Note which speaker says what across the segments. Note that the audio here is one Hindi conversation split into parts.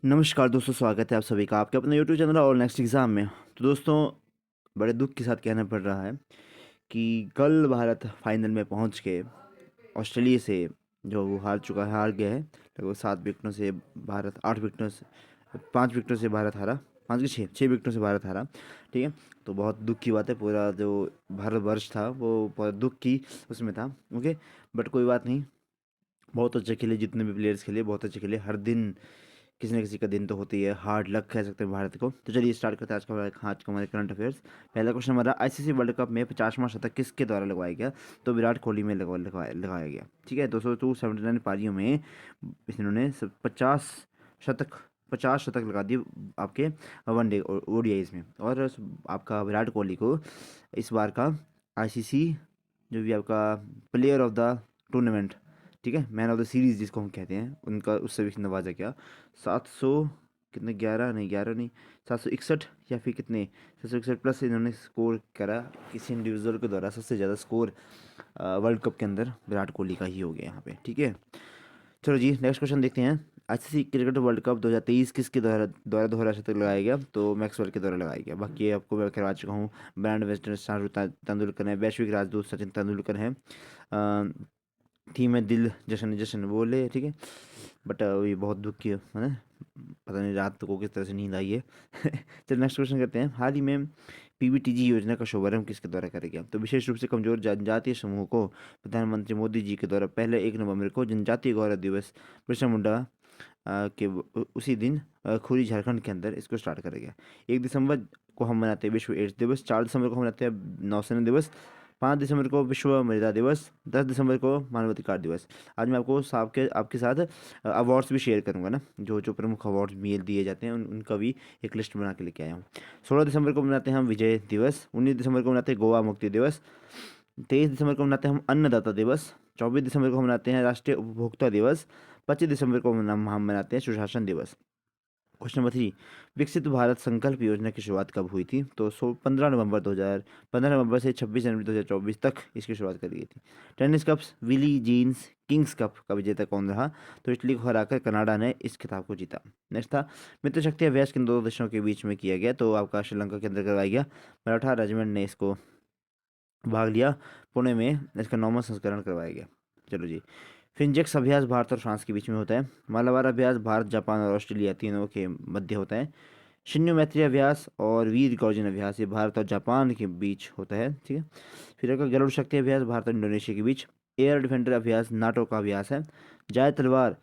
Speaker 1: नमस्कार दोस्तों, स्वागत है आप सभी का आपके अपने यूट्यूब चैनल और नेक्स्ट एग्ज़ाम में। तो दोस्तों, बड़े दुख के साथ कहना पड़ रहा है कि कल भारत फाइनल में पहुंच के ऑस्ट्रेलिया से जो वो हार गया है लगभग 7 विकेटों से। भारत 8 विकेटों से 5 विकेटों से भारत हारा। 5 के 6 विकेटों से भारत हारा। ठीक है। तो बहुत दुख की बात है, पूरा जो भारतवर्ष था वो बहुत दुख की उसमें था। ओके। बट कोई बात नहीं, बहुत अच्छे खेले, जितने भी प्लेयर्स खेले बहुत अच्छे खेले। हर दिन किसी न किसी का दिन तो होती है, हार्ड लक कह सकते हैं भारत को। तो चलिए स्टार्ट करते हैं आज का हमारे करंट अफेयर्स। पहला क्वेश्चन हमारा, आईसीसी वर्ल्ड कप में 50वां शतक किसके द्वारा लगवाया गया? तो विराट कोहली में लगाया गया। ठीक है दोस्तों, 279 पारियों में इन्होंने 50 शतक लगा दिए आपके वनडे और ओडीआईज में। और आपका विराट कोहली को इस बार का आईसीसी जो भी आपका प्लेयर ऑफ द टूर्नामेंट, ठीक है, मैन ऑफ द सीरीज जिसको हम कहते हैं, उनका उससे भी नवाजा गया। 700 कितने, 11 नहीं 761 या फिर कितने, 761 प्लस इन्होंने स्कोर करा। किसी इंडिविजुअल के द्वारा सबसे ज़्यादा स्कोर वर्ल्ड कप के अंदर विराट कोहली का ही हो गया यहाँ पे। ठीक है। चलो जी, नेक्स्ट क्वेश्चन देखते हैं। आईसीसी क्रिकेट वर्ल्ड कप 2023 किसके द्वारा द्वारा दोहरा शतक लगाया गया? तो मैक्सवेल के द्वारा लगाया गया। बाकी ये आपको मैं करवा चुका हूँ। ब्रांड वेस्टर्न शाहरुख तेंदुलकर है, वैश्विक राजदूत सचिन तेंदुलकर है। थी मैं दिल जश्न जश्न बोले। ठीक है। बट ये बहुत दुख की है ना, पता नहीं रात को किस तरह से नींद आई है। चलिए नेक्स्ट क्वेश्चन करते हैं। हाल ही में पीबीटीजी योजना का शुभारंभ किसके द्वारा करा गया? तो विशेष रूप से कमजोर जनजातीय समूह को प्रधानमंत्री मोदी जी के द्वारा पहले 1 नवंबर को जनजातीय गौरव दिवस बिरसा मुंडा उसी दिन खुरी झारखंड के अंदर इसको स्टार्ट करा गया। 1 दिसंबर को हम मनाते हैं विश्व एड्स दिवस। 4 दिसंबर को हम मनाते हैं नौसेना दिवस। 5 दिसंबर को विश्व मृदा दिवस। 10 दिसंबर को मानवाधिकार दिवस। आज मैं आपको आपके साथ अवार्ड्स भी शेयर करूंगा ना, जो जो प्रमुख अवार्ड्स मेल दिए जाते हैं उनका भी एक लिस्ट बना के लेके आया हूँ। 16 दिसंबर को मनाते हैं हम विजय दिवस। 19 दिसंबर को मनाते हैं गोवा मुक्ति दिवस। 23 दिसंबर को मनाते हैं हम अन्नदाता दिवस। 24 दिसंबर को मनाते हैं राष्ट्रीय उपभोक्ता दिवस। 25 दिसंबर को हम मनाते हैं सुशासन दिवस। क्वेश्चन नंबर 3, विकसित भारत संकल्प योजना की शुरुआत कब हुई थी? तो 15 नवंबर से 26 जनवरी 2024 तक इसकी शुरुआत करी गई थी। Tennis cups Billie Jeans Kings Cup का विजेता कौन रहा? तो इटली को हराकर कनाडा ने इस खिताब को जीता। नेक्स्ट था, मित्र शक्ति अभ्यास किन दो देशों के बीच में किया गया? तो आपका श्रीलंका के अंदर करवाया गया। मराठा रेजिमेंट ने इसको भाग लिया। पुणे में इसका 9वां संस्करण करवाया गया। चलो जी, फिंजेक्स अभ्यास भारत और फ्रांस के बीच में होता है। मालाबार अभ्यास भारत जापान और ऑस्ट्रेलिया तीनों के मध्य होता है। शून्य मैत्री अभ्यास और वीर गौर्जन अभ्यास ये भारत और जापान के बीच होता है। ठीक है। फिर अगर गरुड़ शक्ति अभ्यास भारत और इंडोनेशिया के बीच। एयर डिफेंडर अभ्यास नाटो का अभ्यास है। जाय तलवार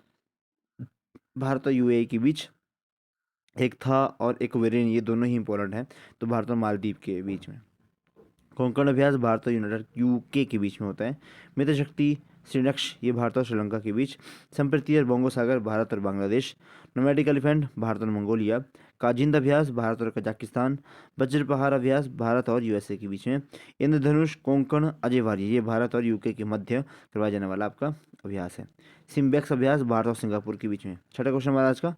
Speaker 1: भारत और यूएई के बीच। एक था और एक वेरियन, ये दोनों ही इंपॉर्टेंट हैं, तो भारत और मालदीव के बीच में। कोंकण अभ्यास भारत और यूनाइटेड यूके के बीच में होता है। मित्र शक्ति श्रीनक्ष ये भारत और श्रीलंका के बीच। संप्रति और बोंगो सागर भारत और बांग्लादेश। नोमैडिक एलिफेंट भारत और मंगोलिया। काजिंद अभ्यास भारत और कजाकिस्तान। वज्र पहाड़ अभ्यास भारत और यूएसए के बीच में। इंद्रधनुष कोंकण अजयवारी ये भारत और यूके के मध्य करवाया जाने वाला आपका अभ्यास है। सिम्बेक्स अभ्यास भारत और सिंगापुर के बीच में। छठा क्वेश्चन हमारा आज का,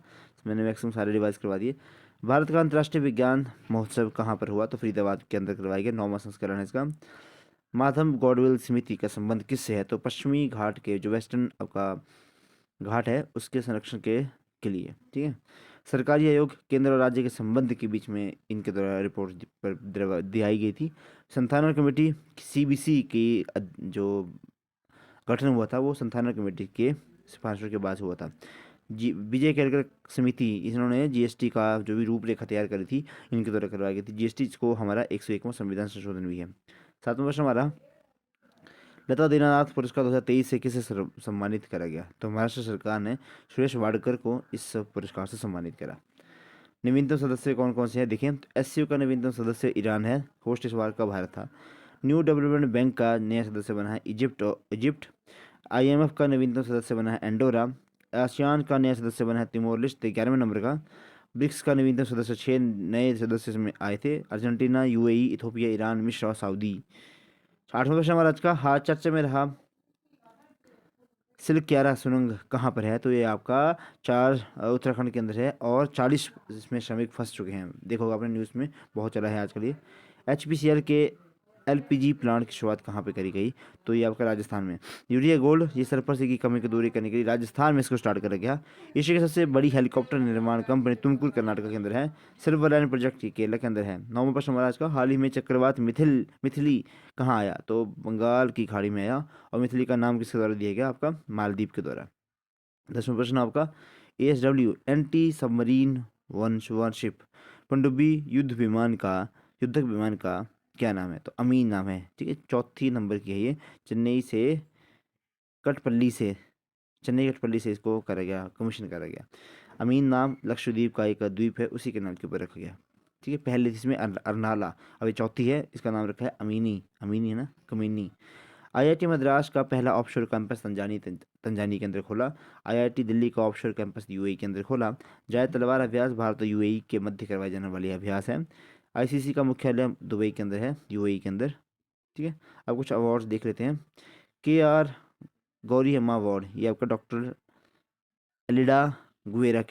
Speaker 1: मैंने मैक्सिमम सारे रिवाइज करवा दिए। भारत का अंतर्राष्ट्रीय विज्ञान महोत्सव कहाँ पर हुआ? तो फरीदाबाद के अंदर करवाया गया। 9वां संस्करण है इसका। माधव गॉडविल समिति का संबंध किससे है? तो पश्चिमी घाट के जो वेस्टर्न आपका घाट है उसके संरक्षण के लिए। ठीक है। सरकारी आयोग केंद्र और राज्य के संबंध के बीच में इनके द्वारा रिपोर्ट पर दिखाई गई थी। संथानर कमेटी सीबीसी की जो गठन हुआ था वो संथानर कमेटी के सिफारिशों के बाद हुआ था। जी विजय केरकर समिति इन्होंने जीएसटी का जो भी रूपरेखा तैयार करी थी इनके द्वारा करवाई गई थी। जीएसटी को हमारा 101वां संविधान संशोधन भी है। 7वां प्रश्न हमारा, लता दीनानाथ पुरस्कार 2023 से किसे सम्मानित करा गया? तो महाराष्ट्र सरकार ने सुरेश वाडकर को इस पुरस्कार से सम्मानित करा। नवीनतम सदस्य कौन कौन से हैं देखिए। एससीओ का नवीनतम सदस्य ईरान है। होस्ट इस बार का भारत था। न्यू डेवलपमेंट बैंक का नया सदस्य बना है इजिप्ट। आईएमएफ का नवीनतम सदस्य बना है एंडोरा। आसियान का नया सदस्य बना है तिमोर लेस्टे 11वें नंबर का। ब्रिक्स का नवीनतम सदस्य 6 नए सदस्य इसमें आए थे। अर्जेंटीना, यूएई, इथोपिया, ईरान, मिस्र और सऊदी। 8वां प्रश्न हमारा आज का, हाल चर्चा में रहा सिल्क क्यारा सुरंग कहाँ पर है? तो ये आपका उत्तराखंड के अंदर है और 40 इसमें श्रमिक फंस चुके हैं। देखोगे आपने न्यूज़ में बहुत चला है आजकल ये। एचपीसीएल के एलपीजी प्लांट की शुरुआत कहाँ पे करी गई? तो ये आपका राजस्थान में। यूरिया गोल्ड ये सरफस की कमी को दूरी करने के लिए राजस्थान में इसको स्टार्ट करा गया। एशिया की सबसे बड़ी हेलीकॉप्टर निर्माण कंपनी तुमकुर कर्नाटक के अंदर है। सिल्वर लाइन प्रोजेक्ट ये केरला के अंदर है। नौवां प्रश्न हमारा आज का, हाल ही में चक्रवात मिथिली कहाँ आया? तो बंगाल की खाड़ी में आया। और मिथिली का नाम किसके द्वारा दिया गया? आपका मालदीव के द्वारा। 10वां प्रश्न आपका, ASW एंटी सबमरीन वारशिप पनडुब्बी युद्धक विमान का क्या नाम है? तो अमीन नाम है। ठीक है, चौथी नंबर की है ये। चेन्नई से कटपल्ली से चेन्नई कटपल्ली से इसको करा गया, कमीशन करा गया। अमीन नाम लक्षद्वीप का एक द्वीप है, उसी के नाम के ऊपर रखा गया। ठीक है, पहले इसमें अरनाला, अभी चौथी है, इसका नाम रखा है अमीनी। अमीनी है ना, कमीनी। आईआईटी मद्रास का पहला ऑफशोर कैंपस तंजानी के अंदर खोला। आईआईटी दिल्ली का ऑफशोर कैंपस यूएई के अंदर खोला। जायद तलवार अभ्यास भारत और यूएई के मध्य करवाए जाने वाली अभ्यास है। आईसीसी का मुख्यालय दुबई के अंदर है, यूएई के अंदर। ठीक है, अब कुछ अवार्ड्स देख लेते हैं। KR गौरी अम्मा अवार्ड ये आपका डॉक्टर एलिडा गुएरा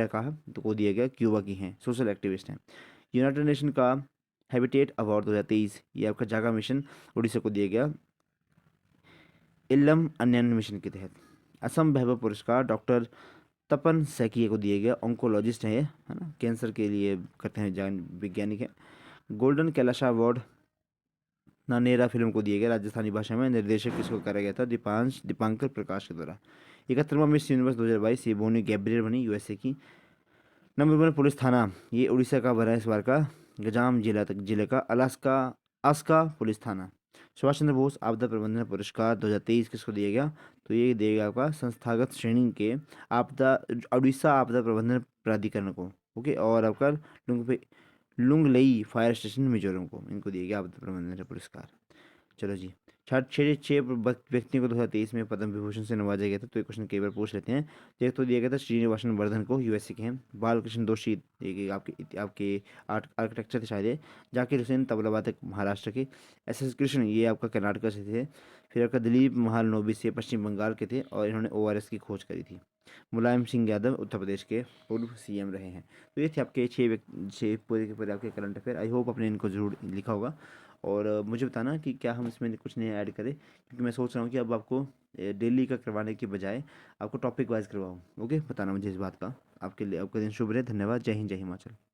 Speaker 1: का है, तो को दिया गया, क्यूबा की हैं, सोशल एक्टिविस्ट हैं। यूनाइटेड नेशन का हैबिटेट अवार्ड 2023 ये आपका जागा मिशन उड़ीसा को दिया गया, इल्लम अन्यन मिशन के तहत। असम वैभव पुरस्कार डॉक्टर तपन सैकिया को दिया गया, ऑन्कोलॉजिस्ट हैं ये, है ना, कैंसर के लिए करते हैं, जान वैज्ञानिक हैं। Golden Kailash award Nanera film को दिया गया, राजस्थानी भाषा में। निर्देशक किसको करा गया था? दीपांकर प्रकाश के द्वारा। 71वां मिस यूनिवर्स 2022 ये बोनी गैब्रियल बनी, यूएसए की। नंबर 1 पुलिस थाना ये उड़ीसा का बना, इस बार का गजाम जिले का अलास्का आस्का पुलिस थाना। सुभाष चंद्र बोस आपदा प्रबंधन पुरस्कार 2023 किसको दिया गया? तो ये दिया गया आपका संस्थागत श्रेणी के आपदा उड़ीसा आपदा प्रबंधन प्राधिकरण को। ओके, और आपका लुंगलई फायर स्टेशन मिजोरम को, इनको दिया गया आपदा प्रबंधन पुरस्कार। चलो जी, छः व्यक्तियों को 2023 में पद्म विभूषण से नवाजा गया था, तो ये क्वेश्चन कई बार पूछ लेते हैं। एक तो दिया गया था श्रीनिवासन वर्धन को, यूएसए के हैं। बालकृष्ण दोषी ये आपके आर्किटेक्चर थे शायद ये। जाकिर हुसैन तबला वादक महाराष्ट्र के। SS कृष्ण ये आपका कर्नाटक से थे। फिर आपका दिलीप महालनोबिस ये पश्चिम बंगाल के थे, और इन्होंने ORS की खोज करी थी। मुलायम सिंह यादव उत्तर प्रदेश के पूर्व CM रहे हैं। तो ये थे आपके छः पूरे के पूरे आपके करंट अफेयर। आई होप आपने इनको जरूर लिखा होगा, और मुझे बताना कि क्या हम इसमें कुछ नया ऐड करें, क्योंकि मैं सोच रहा हूँ कि अब आपको डेली का करवाने के बजाय आपको टॉपिक वाइज करवाऊँ। ओके, बताना मुझे इस बात का। आपके लिए आपका दिन शुभ रहे। धन्यवाद। जय हिंद, जय हिमाचल।